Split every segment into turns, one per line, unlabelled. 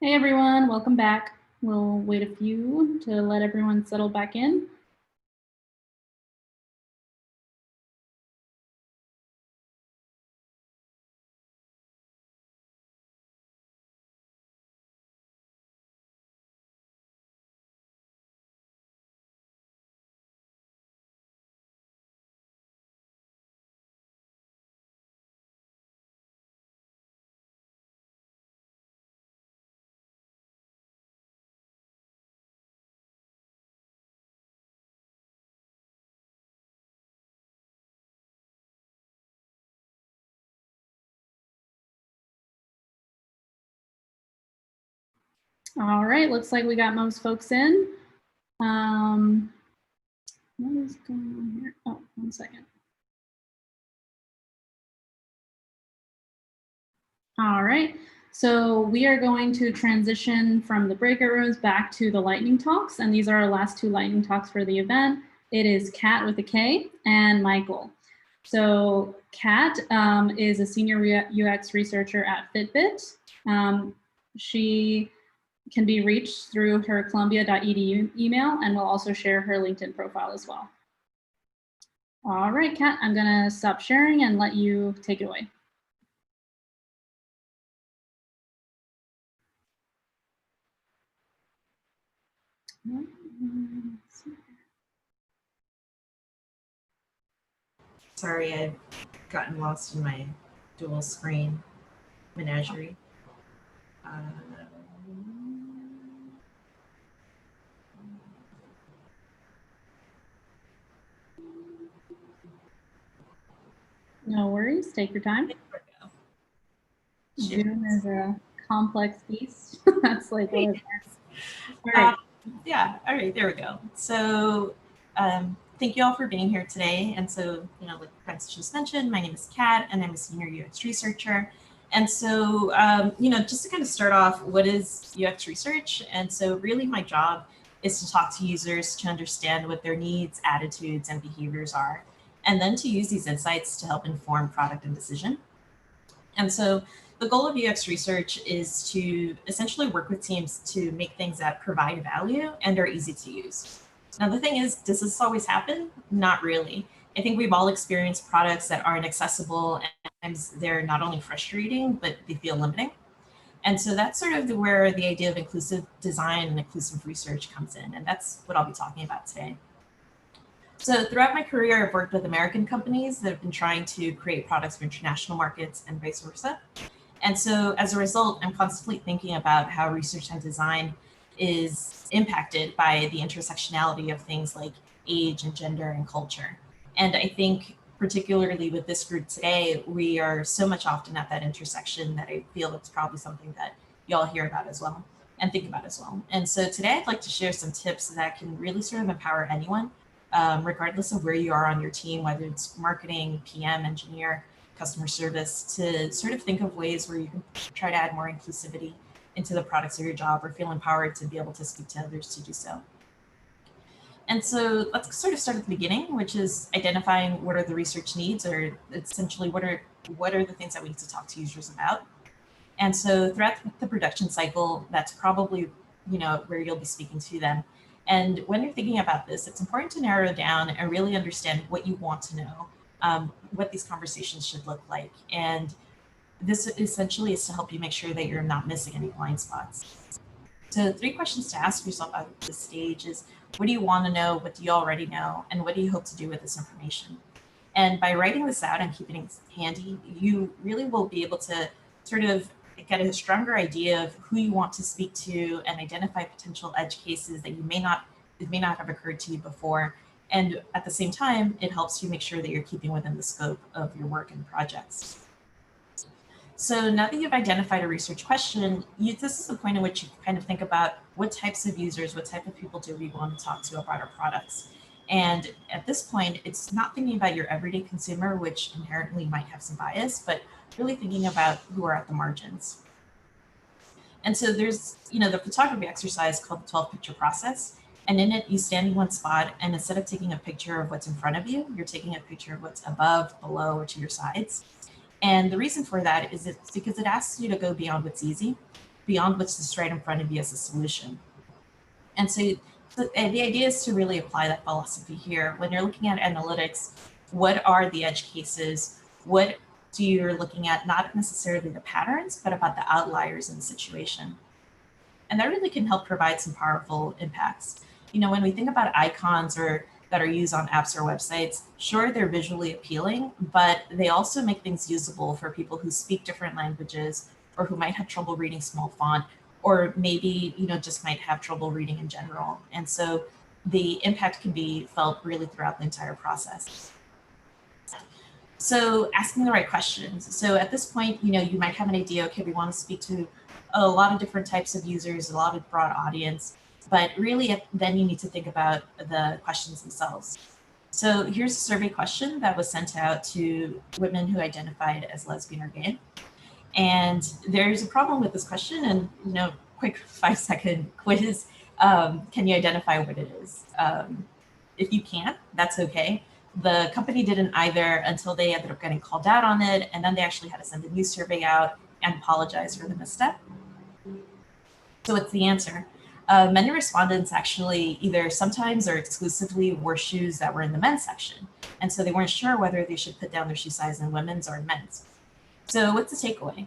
Hey everyone, welcome back. We'll wait a few to let everyone settle back in. All right, looks like we got most folks in. What is going on here? Oh, 1 second. All right, so we are going to transition from the breakout rooms back to the lightning talks, and these are our last two lightning talks for the event. It is Kat with a K and Michael. So Kat is a senior UX researcher at Fitbit. She can be reached through her columbia.edu email, and we'll also share her LinkedIn profile as well. All right, Kat, I'm gonna stop sharing and let you take it away.
Sorry, I've gotten lost in my dual screen menagerie.
No worries, take your time. Zoom is a complex beast. That's like what it is. All right.
Yeah, all right, there we go. So thank you all for being here today. And so, like Francis just mentioned, my name is Kat, and I'm a senior UX researcher. And so, just to kind of start off, what is UX research? And so really my job is to talk to users to understand what their needs, attitudes, and behaviors are, and then to use these insights to help inform product and decision. And so the goal of UX research is to essentially work with teams to make things that provide value and are easy to use. Now, the thing is, does this always happen? Not really. I think we've all experienced products that aren't accessible, and sometimes they're not only frustrating, but they feel limiting. And so that's sort of where the idea of inclusive design and inclusive research comes in. And that's what I'll be talking about today. So throughout my career, I've worked with American companies that have been trying to create products for international markets and vice versa. And so as a result, I'm constantly thinking about how research and design is impacted by the intersectionality of things like age and gender and culture. And I think particularly with this group today, we are so much often at that intersection that I feel it's probably something that y'all hear about as well and think about as well. And so today I'd like to share some tips that can really sort of empower anyone, regardless of where you are on your team, whether it's marketing, PM, engineer, customer service, to sort of think of ways where you can try to add more inclusivity into the products of your job, or feel empowered to be able to speak to others to do so. And so let's sort of start at the beginning, which is identifying what are the research needs, or essentially what are the things that we need to talk to users about. And so throughout the production cycle, that's probably where you'll be speaking to them. And when you're thinking about this, it's important to narrow down and really understand what you want to know, what these conversations should look like. And this essentially is to help you make sure that you're not missing any blind spots. So 3 questions to ask yourself at this stage is, what do you want to know? What do you already know? And what do you hope to do with this information? And by writing this out and keeping it handy, you really will be able to sort of get a stronger idea of who you want to speak to and identify potential edge cases that it may not have occurred to you before. And at the same time, it helps you make sure that you're keeping within the scope of your work and projects. So now that you've identified a research question, this is the point in which you kind of think about what types of users, what type of people do we want to talk to about our products. And at this point, it's not thinking about your everyday consumer, which inherently might have some bias, but really thinking about who are at the margins. And so there's, the photography exercise called the 12 picture process. And in it, you stand in one spot, and instead of taking a picture of what's in front of you, you're taking a picture of what's above, below, or to your sides. And the reason for that is it's because it asks you to go beyond what's easy. beyond what's just right in front of you as a solution. And so the idea is to really apply that philosophy here. When you're looking at analytics, what are the edge cases? What do you're looking at, not necessarily the patterns, but about the outliers in the situation. And that really can help provide some powerful impacts. You know, when we think about icons or that are used on apps or websites, sure, they're visually appealing, but they also make things usable for people who speak different languages or who might have trouble reading small font, or maybe, you know, just might have trouble reading in general. And so the impact can be felt really throughout the entire process. So asking the right questions. So at this point, you know, you might have an idea, okay, we want to speak to a lot of different types of users, a lot of broad audience, but really then you need to think about the questions themselves. So here's a survey question that was sent out to women who identified as lesbian or gay. And there's a problem with this question, and, you know, quick 5-second quiz. Can you identify what it is? If you can't, that's okay. The company didn't either until they ended up getting called out on it, and then they actually had to send a new survey out and apologize for the misstep. So what's the answer? Many respondents actually either sometimes or exclusively wore shoes that were in the men's section. And so they weren't sure whether they should put down their shoe size in women's or men's. So what's the takeaway?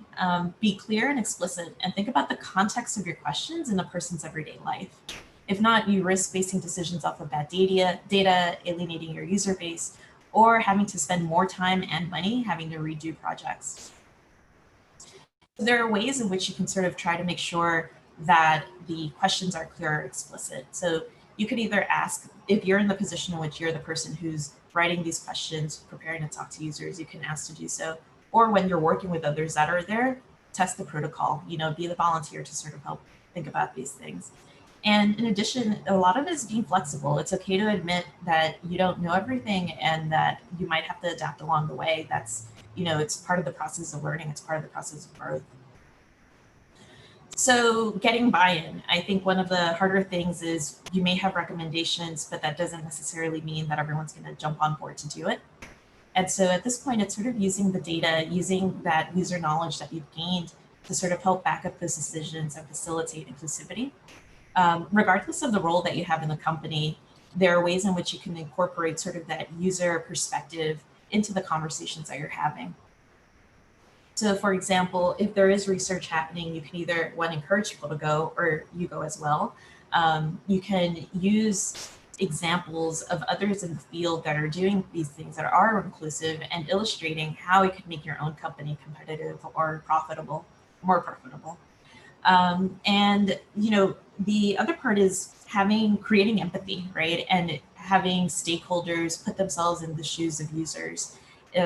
Be clear and explicit and think about the context of your questions in a person's everyday life. If not, you risk basing decisions off of bad data, alienating your user base, or having to spend more time and money having to redo projects. There are ways in which you can sort of try to make sure that the questions are clear or explicit. So you could either ask, if you're in the position in which you're the person who's writing these questions, preparing to talk to users, you can ask to do so. Or when you're working with others that are there, test the protocol, you know, be the volunteer to sort of help think about these things. And in addition, a lot of it is being flexible. It's okay to admit that you don't know everything and that you might have to adapt along the way. That's, you know, it's part of the process of learning. It's part of the process of growth. So getting buy-in, I think one of the harder things is you may have recommendations, but that doesn't necessarily mean that everyone's going to jump on board to do it. And so at this point, it's sort of using the data, using that user knowledge that you've gained to sort of help back up those decisions and facilitate inclusivity. Regardless of the role that you have in the company, there are ways in which you can incorporate sort of that user perspective into the conversations that you're having. So for example, if there is research happening, you can either, one, encourage people to go, or you go as well. You can use examples of others in the field that are doing these things that are inclusive and illustrating how it could make your own company competitive or profitable, more profitable. And, you know, the other part is creating empathy, right? And having stakeholders put themselves in the shoes of users.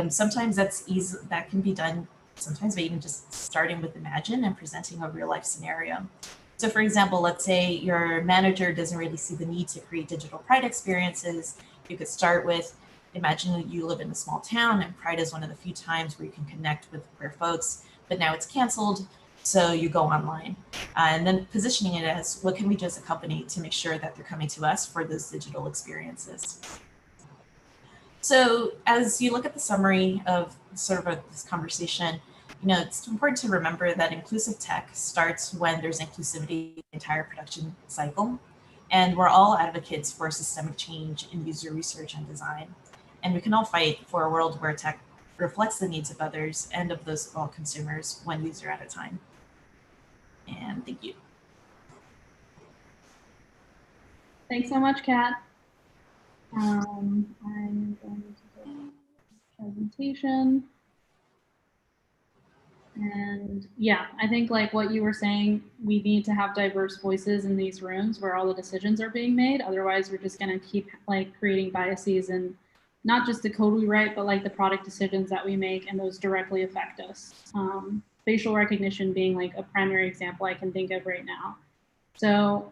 Sometimes that can be done sometimes by even just starting with Imagine and presenting a real life scenario. So for example, let's say your manager doesn't really see the need to create digital Pride experiences. You could start with, imagine you live in a small town and Pride is one of the few times where you can connect with queer folks, but now it's canceled. So you go online, and then positioning it as, what can we do as a company to make sure that they're coming to us for those digital experiences? So as you look at the summary of sort of this conversation, you know, it's important to remember that inclusive tech starts when there's inclusivity in the entire production cycle. And we're all advocates for systemic change in user research and design. And we can all fight for a world where tech reflects the needs of others and of those all consumers, one user at a time. And thank you.
Thanks so much, Kat. I'm going to do presentation. And yeah, I think like what you were saying, we need to have diverse voices in these rooms where all the decisions are being made. Otherwise, we're just going to keep like creating biases and not just the code we write, but like the product decisions that we make, and those directly affect us. Facial recognition being like a primary example I can think of right now. So,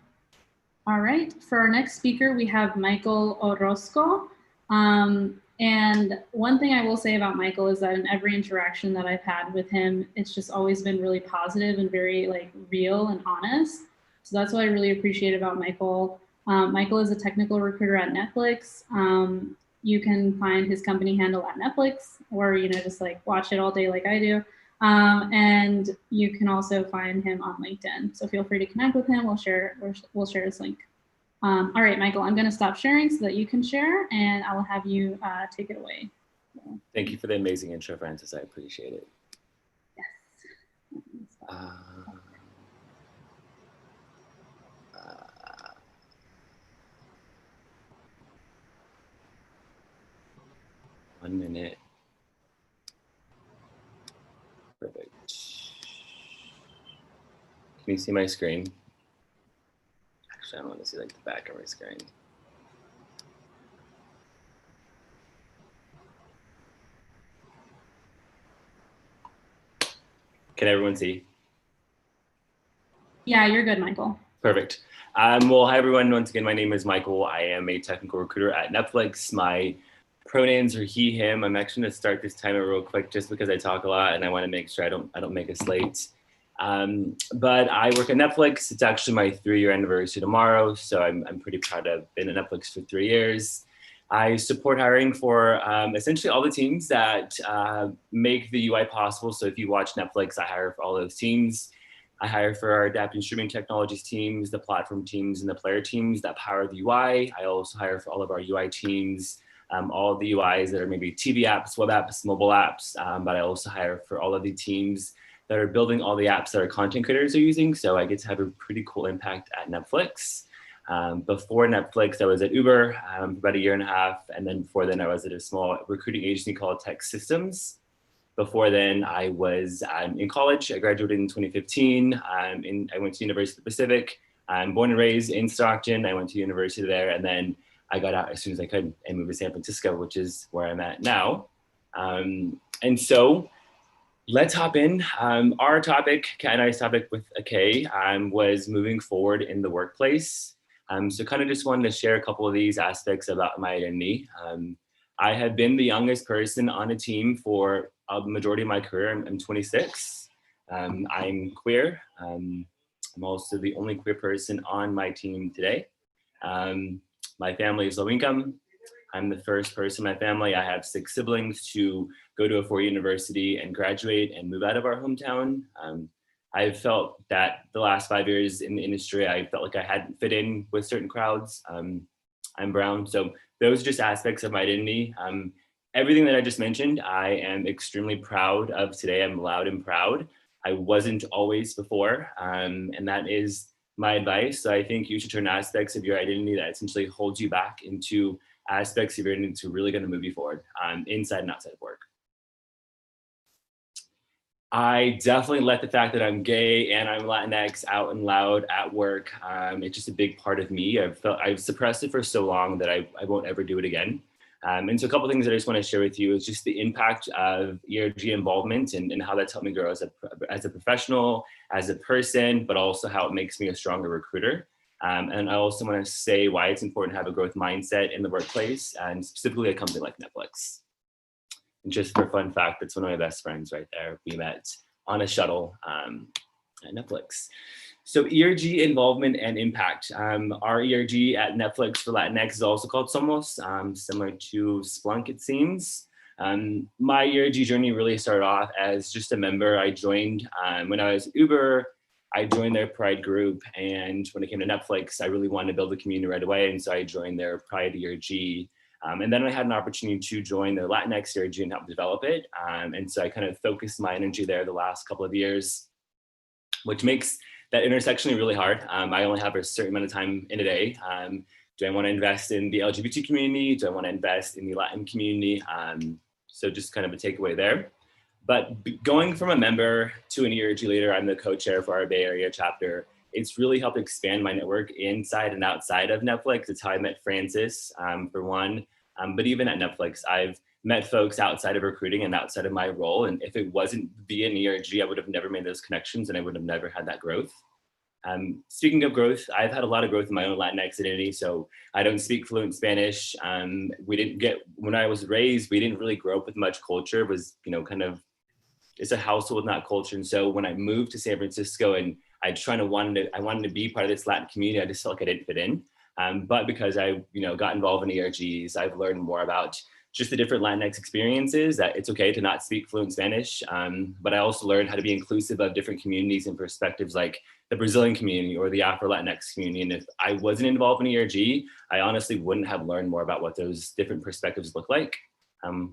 all right, for our next speaker, we have Michael Orozco. And one thing I will say about Michael is that in every interaction that I've had with him, it's just always been really positive and very like real and honest. So that's what I really appreciate about Michael. Michael is a technical recruiter at Netflix. You can find his company handle at Netflix, or, you know, just like watch it all day like I do. And you can also find him on LinkedIn. So feel free to connect with him. We'll share his link. All right, Michael, I'm going to stop sharing so that you can share, and I'll have you take it away.
Thank you for the amazing intro, Francis. I appreciate it.
Yes.
1 minute. Perfect. Can you see my screen? Actually, I don't want to see like the back of my screen. Can everyone see?
Yeah, you're good, Michael.
Perfect. Well, hi everyone. Once again, my name is Michael. I am a technical recruiter at Netflix. My pronouns are he, him. I'm actually going to start this timer real quick just because I talk a lot and I want to make sure I don't make us late. But I work at Netflix. It's actually my 3-year anniversary tomorrow, so I'm pretty proud to have been at Netflix for 3 years. I support hiring for essentially all the teams that make the UI possible. So if you watch Netflix, I hire for all those teams. I hire for our adaptive streaming technologies teams, the platform teams, and the player teams that power the UI. I also hire for all of our UI teams, all of the UIs that are maybe TV apps, web apps, mobile apps, but I also hire for all of the teams that are building all the apps that our content creators are using. So I get to have a pretty cool impact at Netflix. Before Netflix, I was at Uber for about 1.5 years. And then before then, I was at a small recruiting agency called Tech Systems. Before then, I was in college. I graduated in 2015. I went to University of the Pacific. I'm born and raised in Stockton. I went to university there. And then I got out as soon as I could and moved to San Francisco, which is where I'm at now. And so let's hop in. Our topic, Kat and I's topic with a K, was moving forward in the workplace. So kind of just wanted to share a couple of these aspects about my identity. I have been the youngest person on a team for a majority of my career. I'm 26. I'm queer. I'm also the only queer person on my team today. My family is low income. I'm the first person in my family. I have 6 siblings to go to a 4-year university and graduate and move out of our hometown. I've felt that the last 5 years in the industry, I felt like I hadn't fit in with certain crowds. I'm brown, so those are just aspects of my identity. Everything that I just mentioned, I am extremely proud of today. I'm loud and proud. I wasn't always before, and that is my advice. So I think you should turn aspects of your identity that essentially holds you back into aspects of your identity to really going to move you forward, inside and outside of work. I definitely let the fact that I'm gay and I'm Latinx out and loud at work. It's just a big part of me. I've suppressed it for so long that I won't ever do it again. And so a couple of things that I just want to share with you is just the impact of ERG involvement and how that's helped me grow as a professional, as a person, but also how it makes me a stronger recruiter. And I also want to say why it's important to have a growth mindset in the workplace, and specifically a company like Netflix. And just for a fun fact, that's one of my best friends right there. We met on a shuttle at Netflix. So ERG involvement and impact. Our ERG at Netflix for Latinx is also called Somos, similar to Splunk, it seems. My ERG journey really started off as just a member. I joined when I was at Uber. I joined their Pride group, and when it came to Netflix, I really wanted to build a community right away, and so I joined their Pride ERG. And then I had an opportunity to join their Latinx ERG and help develop it. And so I kind of focused my energy there the last couple of years, which makes that intersection really hard. I only have a certain amount of time in a day. Do I want to invest in the LGBT community? Do I want to invest in the Latin community? So just kind of a takeaway there. But going from a member to an ERG leader, I'm the co-chair for our Bay Area chapter. It's really helped expand my network inside and outside of Netflix. It's how I met Francis, for one. But even at Netflix, I've met folks outside of recruiting and outside of my role. And if it wasn't via an ERG, I would have never made those connections and I would have never had that growth. Speaking of growth, I've had a lot of growth in my own Latinx identity. So I don't speak fluent Spanish. When I was raised, we didn't really grow up with much culture. It was, it's a household, not culture. And so when I moved to San Francisco and I wanted to be part of this Latin community, I just felt like I didn't fit in. But because I, got involved in ERGs, I've learned more about just the different Latinx experiences, that it's okay to not speak fluent Spanish. But I also learned how to be inclusive of different communities and perspectives, like the Brazilian community or the Afro-Latinx community. And if I wasn't involved in ERG, I honestly wouldn't have learned more about what those different perspectives look like.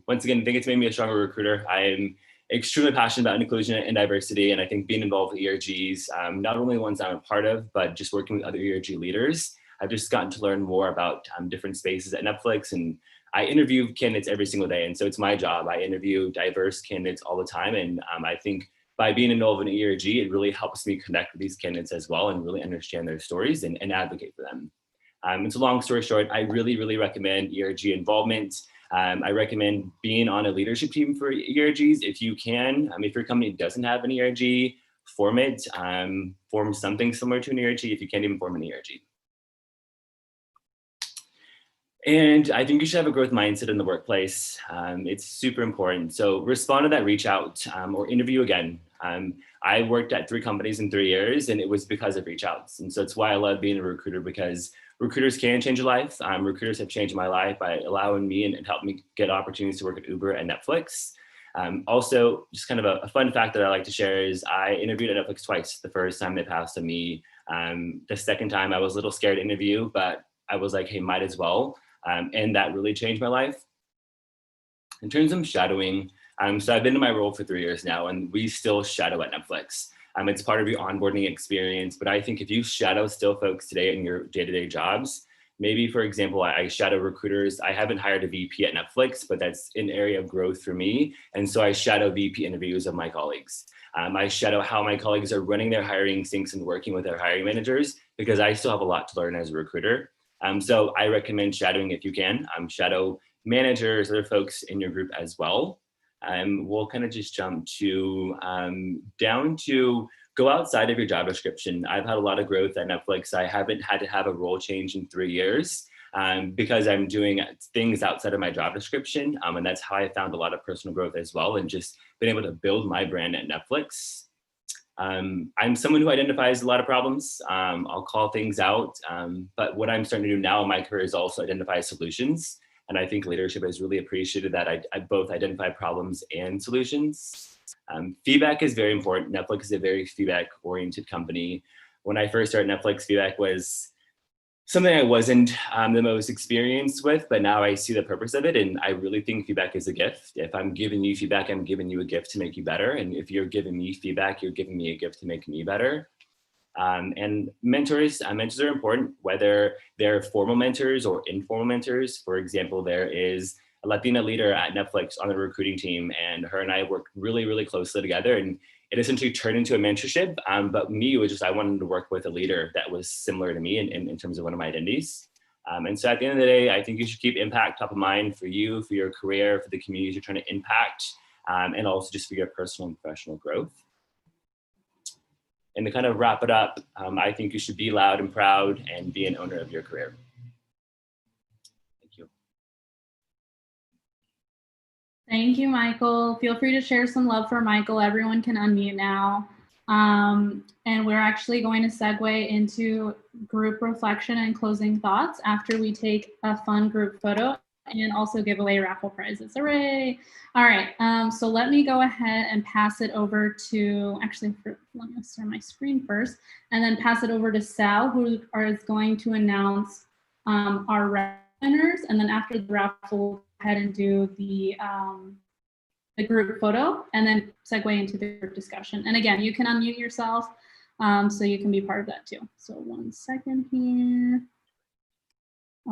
Once again, I think it's made me a stronger recruiter. I am extremely passionate about inclusion and diversity. And I think being involved with ERGs, not only the ones I'm a part of, but just working with other ERG leaders, I've just gotten to learn more about different spaces at Netflix. And I interview candidates every single day. And so it's my job. I interview diverse candidates all the time. And I think by being involved in ERG, it really helps me connect with these candidates as well and really understand their stories and advocate for them. It's a long story short, I really, really recommend ERG involvement. I recommend being on a leadership team for ERGs if you can. If your company doesn't have an ERG, form it. Form something similar to an ERG if you can't even form an ERG. And I think you should have a growth mindset in the workplace. It's super important. So respond to that reach out or interview again. I worked at 3 companies in 3 years, and it was because of reach outs. And so it's why I love being a recruiter, because recruiters can change your life. Recruiters have changed my life by allowing me and helped me get opportunities to work at Uber and Netflix. Also, just kind of a fun fact that I like to share is I interviewed at Netflix twice. The first time they passed on me. The second time I was a little scared to interview, but I was like, hey, might as well. And that really changed my life. In terms of shadowing, so I've been in my role for 3 years now, and we still shadow at Netflix. It's part of your onboarding experience, but I think if you shadow still folks today in your day-to-day jobs, maybe, for example, I shadow recruiters. I haven't hired a VP at Netflix, but that's an area of growth for me. And so I shadow VP interviews of my colleagues. I shadow how my colleagues are running their hiring syncs and working with their hiring managers, because I still have a lot to learn as a recruiter. So I recommend shadowing if you can. Shadow managers, other folks in your group as well. We'll kind of just jump to down to go outside of your job description. I've had a lot of growth at Netflix. I haven't had to have a role change in 3 years because I'm doing things outside of my job description. And that's how I found a lot of personal growth as well, and just been able to build my brand at Netflix. I'm someone who identifies a lot of problems. I'll call things out, but what I'm starting to do now in my career is also identify solutions. And I think leadership has really appreciated that I both identify problems and solutions. Feedback is very important. Netflix is a very feedback-oriented company. When I first started Netflix, feedback was something I wasn't the most experienced with, but now I see the purpose of it. And I really think feedback is a gift. If I'm giving you feedback, I'm giving you a gift to make you better. And if you're giving me feedback, you're giving me a gift to make me better. And mentors are important, whether they're formal mentors or informal mentors. For example, there is a Latina leader at Netflix on the recruiting team, and her and I work really, really closely together. And it essentially turned into a mentorship. But me, it was just, I wanted to work with a leader that was similar to me in terms of one of my identities. And so at the end of the day, I think you should keep impact top of mind for you, for your career, for the communities you're trying to impact, and also just for your personal and professional growth. And to kind of wrap it up, I think you should be loud and proud and be an owner of your career. Thank you.
Thank you, Michael. Feel free to share some love for Michael. Everyone can unmute now. And we're actually going to segue into group reflection and closing thoughts after we take a fun group photo and also give away raffle prizes. Hooray! All right, so let me go ahead and pass it over to, let me start my screen first, and then pass it over to Sal, who is going to announce our winners. And then after the raffle, we'll go ahead and do the group photo and then segue into the group discussion. And again, you can unmute yourself so you can be part of that too. So 1 second here.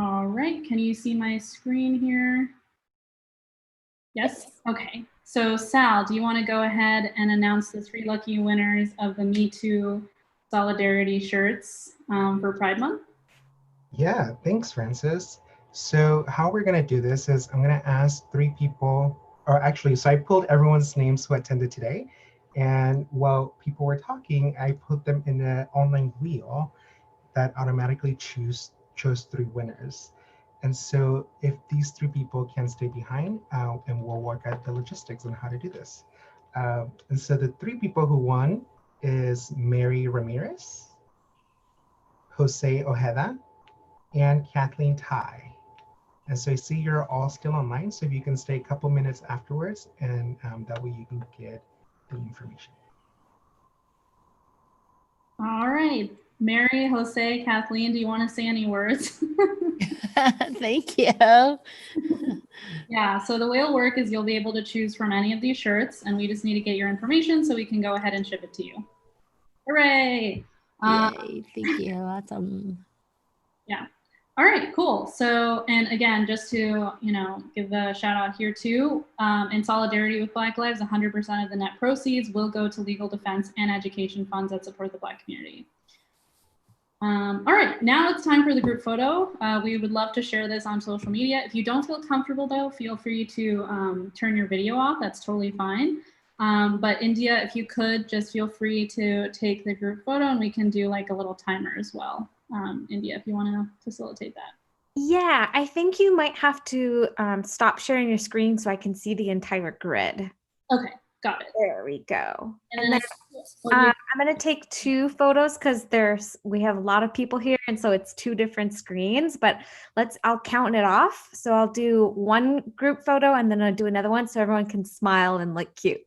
All right, can you see my screen here? Yes, okay. So Sal, do you want to go ahead and announce the 3 lucky winners of the Me Too Solidarity shirts for Pride Month?
Yeah, thanks, Francis. So how we're gonna do this is I'm gonna ask 3 people, or actually, so I pulled everyone's names who attended today. And while people were talking, I put them in an online wheel that automatically chose 3 winners. And so if these 3 people can stay behind, and we'll work out the logistics on how to do this. And so the 3 people who won is Mary Ramirez, Jose Ojeda, and Kathleen Tai. And so I see you're all still online, so if you can stay a couple minutes afterwards, and that way you can get the information.
All right. Mary, Jose, Kathleen, do you want to say any words?
Thank you.
Yeah, so the way it'll work is you'll be able to choose from any of these shirts, and we just need to get your information so we can go ahead and ship it to you. Hooray!
Yay, thank you. Awesome.
Yeah. All right, cool. So, and again, just to, give a shout out here too, in solidarity with Black Lives, 100% of the net proceeds will go to legal defense and education funds that support the Black community. All right, now it's time for the group photo. We would love to share this on social media. If you don't feel comfortable though, feel free to turn your video off. That's totally fine. But India, if you could, just feel free to take the group photo and we can do like a little timer as well. India, if you want to facilitate that.
Yeah, I think you might have to stop sharing your screen so I can see the entire grid.
Okay, got it.
There we go.
And then
I'm going to take 2 photos because we have a lot of people here, and so it's 2 different screens. But I'll count it off. So I'll do one group photo and then I'll do another one so everyone can smile and look cute.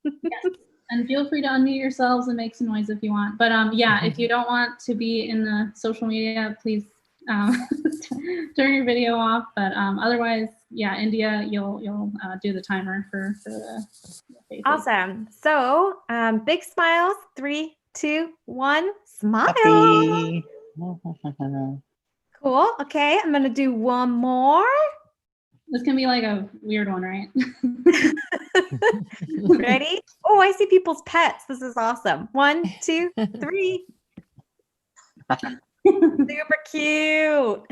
Yes. And feel free to unmute yourselves and make some noise if you want. But yeah, if you don't want to be in the social media, please turn your video off. But otherwise, yeah, India, you'll do the timer for the faces.
Awesome. So big smiles. 3, 2, 1. Smile.
Happy.
Cool. Okay, I'm gonna do one more.
This can be like a weird one, right?
Ready? Oh, I see people's pets. This is awesome. 1, 2, 3. Super cute.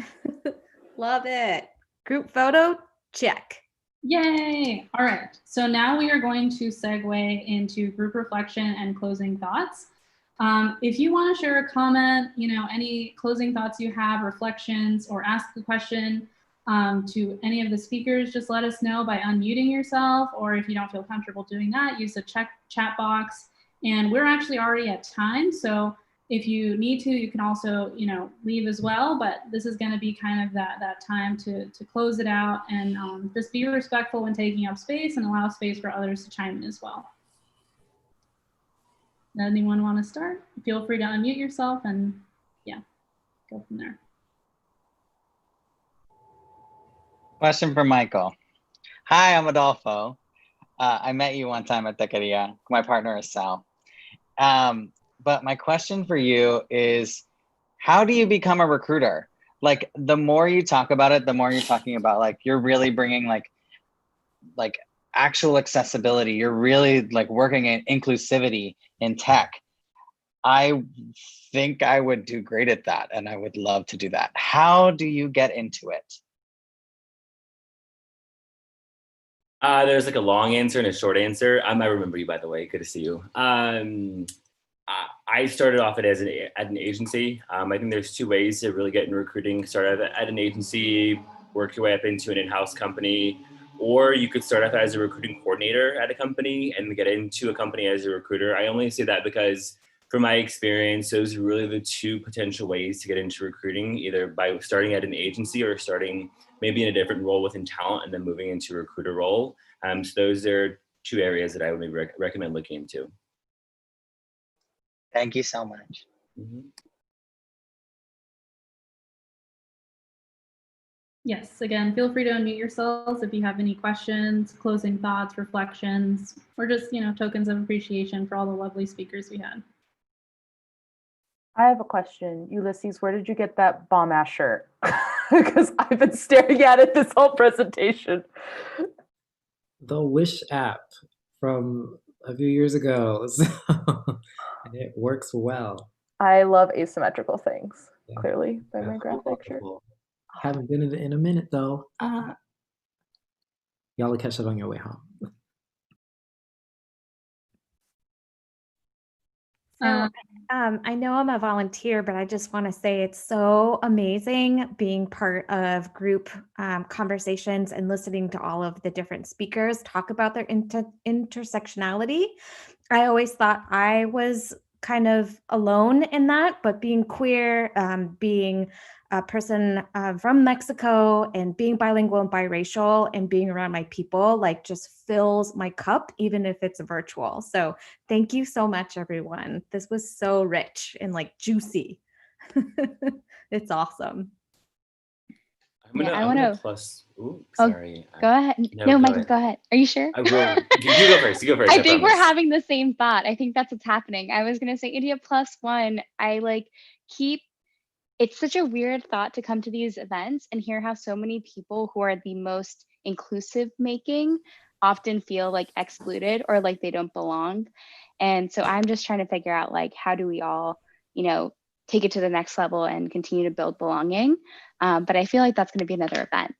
Love it. Group photo, check.
Yay! All right. So now we are going to segue into group reflection and closing thoughts. If you want to share a comment, any closing thoughts you have, reflections, or ask a question to any of the speakers, just let us know by unmuting yourself, or if you don't feel comfortable doing that, use the chat box. And we're actually already at time, so if you need to, you can also, leave as well, but this is going to be kind of that time to close it out, and just be respectful when taking up space and allow space for others to chime in as well. Anyone want to start? Feel free to unmute yourself and yeah, go from there.
Question for Michael. Hi, I'm Adolfo. I met you one time at Techqueria. My partner is Sal. But my question for you is, how do you become a recruiter? Like, the more you talk about it, the more you're talking about, like, you're really bringing like actual accessibility. You're really like working in inclusivity in tech. I think I would do great at that, and I would love to do that. How do you get into it?
There's like a long answer and a short answer. I remember you, by the way. Good to see you. I started off at an agency. I think there's 2 ways to really get into recruiting. Start at an agency, work your way up into an in-house company, or you could start off as a recruiting coordinator at a company and get into a company as a recruiter. I only say that because from my experience, those are really the 2 potential ways to get into recruiting, either by starting at an agency or starting maybe in a different role within talent and then moving into a recruiter role. So those are 2 areas that I would recommend looking into.
Thank you so much.
Mm-hmm.
Yes, again, feel free to unmute yourselves if you have any questions, closing thoughts, reflections, or just, tokens of appreciation for all the lovely speakers we had.
I have a question. Ulysses, where did you get that bomb-ass shirt? Because I've been staring at it this whole presentation.
The Wish app from a few years ago. So, and it works well.
I love asymmetrical things,
Yeah.
clearly, by
Yeah.
my graphic shirt.
Haven't been in a minute, though. Y'all will catch it on your way home.
So, I know I'm a volunteer, but I just want to say it's so amazing being part of group conversations and listening to all of the different speakers talk about their intersectionality. I always thought I was kind of alone in that, but being queer, being a person from Mexico and being bilingual and biracial and being around my people, like just fills my cup, even if it's virtual. So thank you so much, everyone. This was so rich and like juicy. It's awesome.
I'm gonna,
Yeah,
I'm gonna plus. Ooh,
Oh,
sorry.
Go ahead.
No,
No,
go
Michael,
ahead.
go ahead. Are you sure?
I will. You go first. You go first.
I
I
think we're
promise.
having the same thought. I think that's what's happening. I was gonna say India +1. I like keep. It's such a weird thought to come to these events and hear how so many people who are the most inclusive making often feel like excluded or like they don't belong. And so I'm just trying to figure out like how do we all, take it to the next level and continue to build belonging. But I feel like that's going to be another event.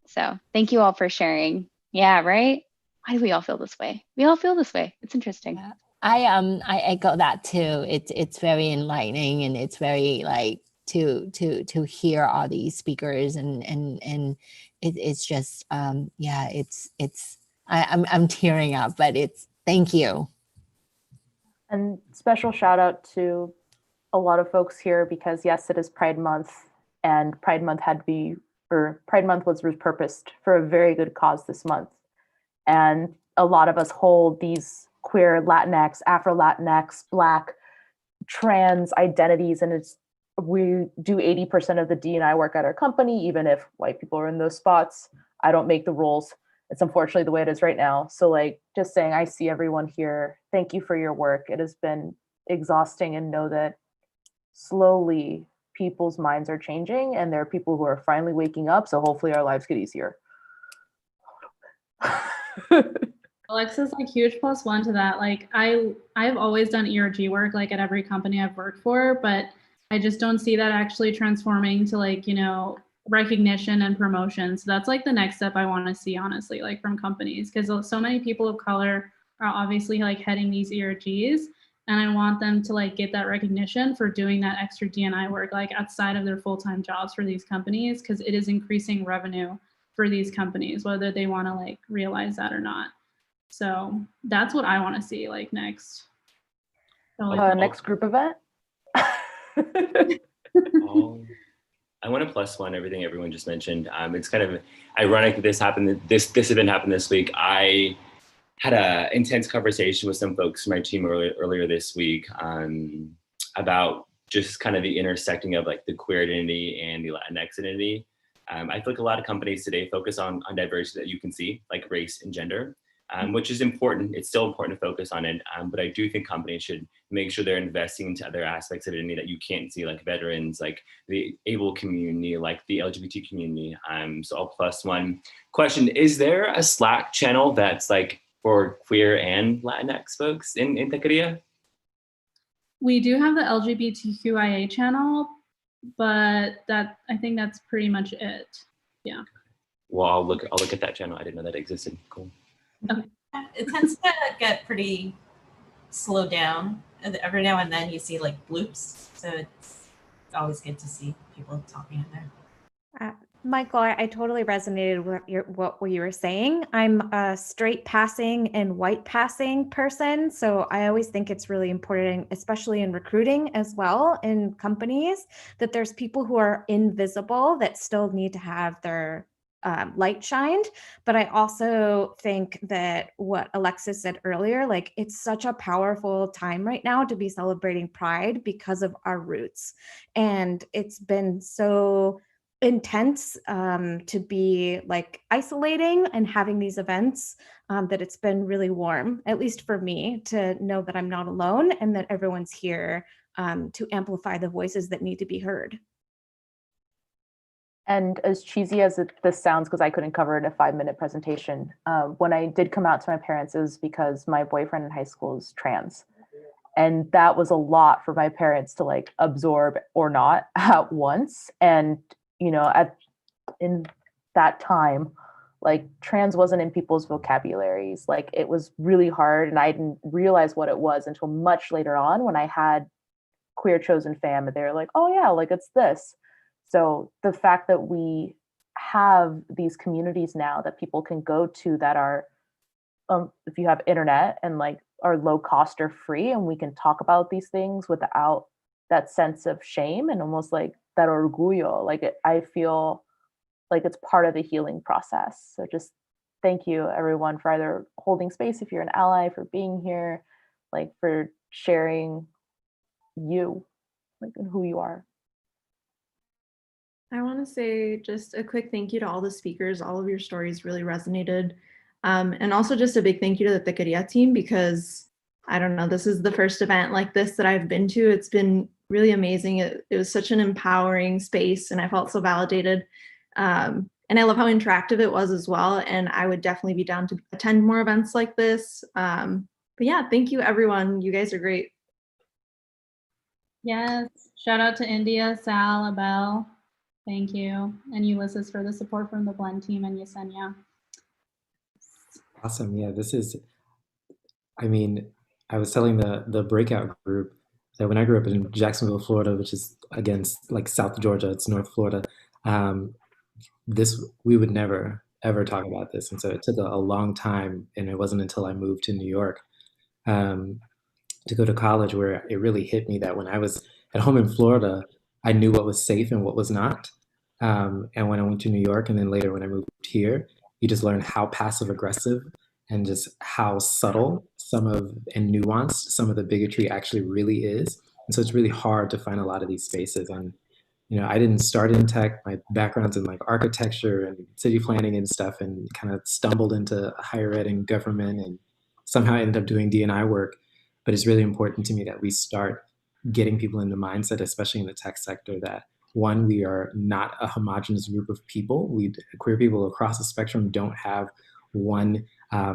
So thank you all for sharing. Yeah, right? Why do we all feel this way? We all feel this way. It's interesting.
Yeah. I echo that too. It's very enlightening, and it's very like to hear all these speakers and it's just yeah, I'm tearing up, but it's thank you.
And special shout out to a lot of folks here because yes, it is Pride Month, and Pride Month Pride Month was repurposed for a very good cause this month. And a lot of us hold these queer, Latinx, Afro-Latinx, Black, trans identities, and we do 80% of the D&I work at our company, even if white people are in those spots. I don't make the rules. It's unfortunately the way it is right now. So like just saying, I see everyone here. Thank you for your work. It has been exhausting, and know that slowly people's minds are changing and there are people who are finally waking up. So hopefully our lives get easier.
Alexa's like huge +1 to that. Like I've always done ERG work like at every company I've worked for, but I just don't see that actually transforming to like, recognition and promotion. So that's like the next step I want to see, honestly, like from companies, because so many people of color are obviously like heading these ERGs, and I want them to like get that recognition for doing that extra D&I work like outside of their full-time jobs for these companies, because it is increasing revenue for these companies, whether they want to like realize that or not. So that's what I want to see like next. So, like,
Next group event.
I want to +1 everything everyone just mentioned. It's kind of ironic that this happened. This event happened this week. I had an intense conversation with some folks from my team earlier this week about just kind of the intersecting of like the queer identity and the Latinx identity. I feel like a lot of companies today focus on diversity that you can see, like race and gender, which is important. It's still important to focus on it, but I do think companies should make sure they're investing into other aspects of identity that you can't see, like veterans, like the able community, like the LGBT community. So I'll +1. Question, is there a Slack channel that's like for queer and Latinx folks in Techqueria?
We do have the LGBTQIA channel, but I think that's pretty much it. Yeah.
Well, I'll look at that channel. I didn't know that existed. Cool.
Okay.
It tends to get pretty slowed down. Every now and then you see like bloops. So it's always good to see people talking in there.
Michael, I totally resonated with what you were saying. I'm a straight passing and white passing person. So I always think it's really important, especially in recruiting as well in companies, that there's people who are invisible that still need to have their light shined. But I also think that what Alexis said earlier, like it's such a powerful time right now to be celebrating Pride because of our roots. And it's been so intense to be like isolating and having these events that it's been really warm, at least for me, to know that I'm not alone and that everyone's here to amplify the voices that need to be heard.
And as cheesy as this sounds, because I couldn't cover it in a 5-minute presentation, when I did come out to my parents, it was because my boyfriend in high school is trans. And that was a lot for my parents to like absorb or not at once. And, in that time, like trans wasn't in people's vocabularies. Like it was really hard. And I didn't realize what it was until much later on when I had queer chosen fam. And they were like, oh yeah, like it's this. So the fact that we have these communities now that people can go to that are, if you have internet and like are low cost or free, and we can talk about these things without that sense of shame and almost like that orgullo. Like I feel like it's part of the healing process. So just thank you everyone for either holding space if you're an ally, for being here, like for sharing you, like who you are.
I want to say just a quick thank you to all the speakers. All of your stories really resonated. And also just a big thank you to the Techqueria team, because I don't know, this is the first event like this that I've been to. It's been really amazing. It was such an empowering space and I felt so validated. And I love how interactive it was as well. And I would definitely be down to attend more events like this. But yeah, thank you everyone. You guys are great.
Yes, shout out to India, Sal, Abel. Thank you. And Ulysses for the support from the Blend team, and Yesenia.
Awesome. Yeah, this is, I mean, I was telling the breakout group that when I grew up in Jacksonville, Florida, which is against like South Georgia, it's North Florida, we would never, ever talk about this. And so it took a long time, and it wasn't until I moved to New York to go to college where it really hit me that when I was at home in Florida, I knew what was safe and what was not. And when I went to New York and then later when I moved here, you just learn how passive aggressive and just how subtle and nuanced some of the bigotry actually really is. And so it's really hard to find a lot of these spaces. And, you know, I didn't start in tech. My background's in like architecture and city planning and stuff, and kind of stumbled into higher ed and government and somehow ended up doing D&I work. But it's really important to me that we start getting people in the mindset, especially in the tech sector, that one, we are not a homogenous group of people. Queer people across the spectrum don't have one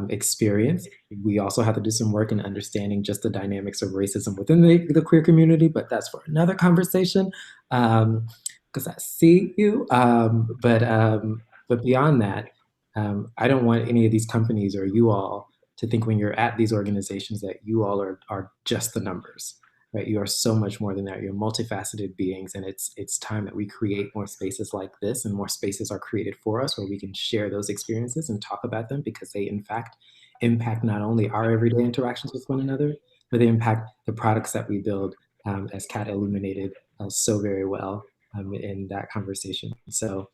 experience. We also have to do some work in understanding just the dynamics of racism within the queer community, but that's for another conversation, because I see you. But beyond that, I don't want any of these companies or you all to think when you're at these organizations that you all are just the numbers. Right, you are so much more than that. You're multifaceted beings, and it's time that we create more spaces like this, and more spaces are created for us where we can share those experiences and talk about them, because they in fact impact not only our everyday interactions with one another, but they impact the products that we build, as Kat illuminated so very well in that conversation. So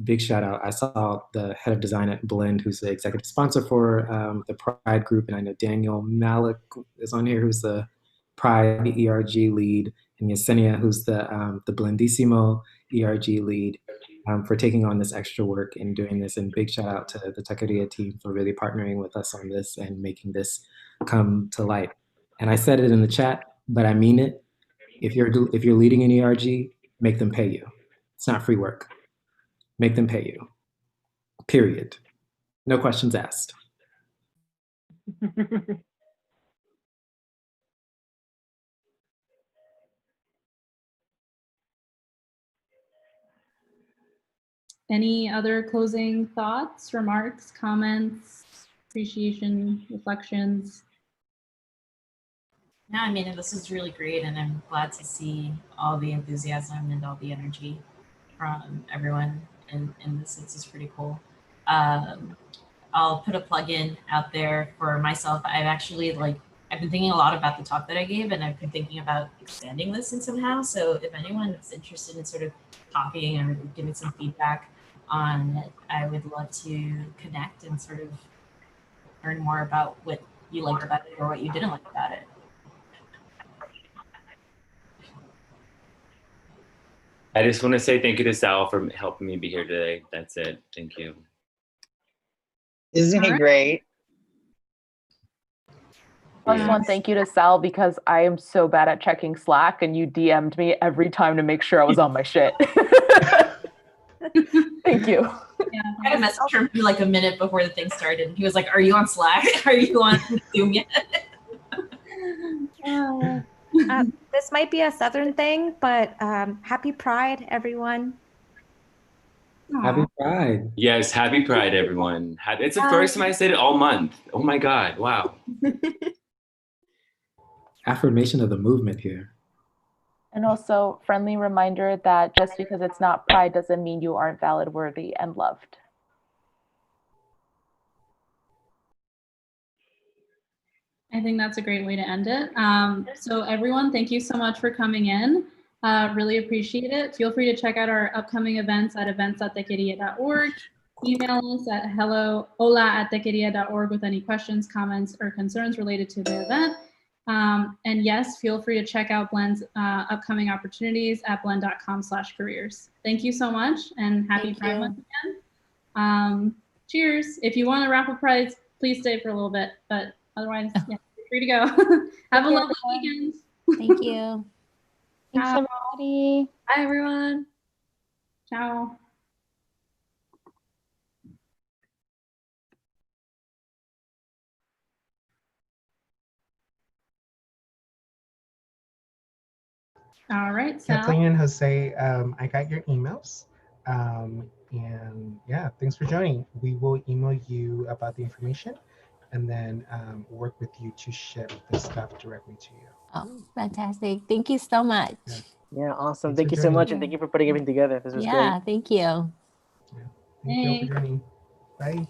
big shout out. I saw the head of design at Blend, who's the executive sponsor for the Pride group, and I know Daniel Malik is on here, who's the Pride ERG lead, and Yesenia, who's the Blendissimo ERG lead, for taking on this extra work and doing this. And big shout out to the Techqueria team for really partnering with us on this and making this come to light. And I said it in the chat, but I mean it. If you're leading an ERG, make them pay you. It's not free work. Make them pay you. Period. No questions asked.
Any other closing thoughts, remarks, comments, appreciation, reflections?
Yeah, I mean, this is really great, and I'm glad to see all the enthusiasm and all the energy from everyone in this. It's just pretty cool. I'll put a plug-in out there for myself. I've been thinking a lot about the talk that I gave, and I've been thinking about expanding this in somehow. So if anyone is interested in sort of talking or giving some feedback on it, I would love to connect and sort of learn more about what you liked about it or what you didn't like about it.
I just want to say thank you to Sal for helping me be here today. That's it. Thank you.
Isn't he great?
I just want to thank you to Sal, because I am so bad at checking Slack, and you DM'd me every time to make sure I was on my shit. Thank you.
Yeah, I got a message from him like a minute before the thing started. He was like, "Are you on Slack? Are you on Zoom yet?"
This might be a Southern thing, but happy Pride, everyone.
Happy Pride.
Yes, happy Pride, everyone. It's the first time I said it all month. Oh my God, wow.
Affirmation of the movement here.
And also, friendly reminder that just because it's not Pride doesn't mean you aren't valid, worthy, and loved.
I think that's a great way to end it. So everyone, thank you so much for coming in. Really appreciate it. Feel free to check out our upcoming events at events.techqueria.org. Email us at hola@techqueria.org with any questions, comments, or concerns related to the event. And yes, feel free to check out Blend's upcoming opportunities at blend.com/careers. Thank you so much, and happy Pride Month again. Cheers. If you want to raffle prize, please stay for a little bit, but otherwise, yeah, you're free to go. Have a lovely weekend.
Thank you.
Thanks,
Ciao.
everybody.
Bye, everyone.
Ciao. All right, Sal.
Kathleen and Jose, I got your emails. And yeah, thanks for joining. We will email you about the information and then work with you to ship the stuff directly to you.
Oh, fantastic. Thank you so much.
Yeah, awesome.
Thanks
Thank
for
you so
joining.
much, and thank you for putting everything together. This was
Yeah, thank you.
Yeah. Thank you all for joining. Bye.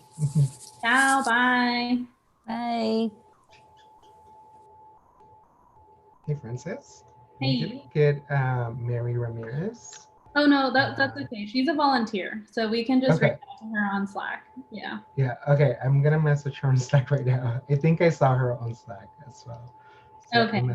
Ciao, bye.
Bye.
Hey, Francis.
Hey.
We didn't get Mary Ramirez.
Oh no, that's okay. She's a volunteer, so we can just
Okay.
reach out to her on Slack. Yeah.
Yeah, okay. I'm gonna message her on Slack right now. I think I saw her on Slack as well. So
Okay.
I'm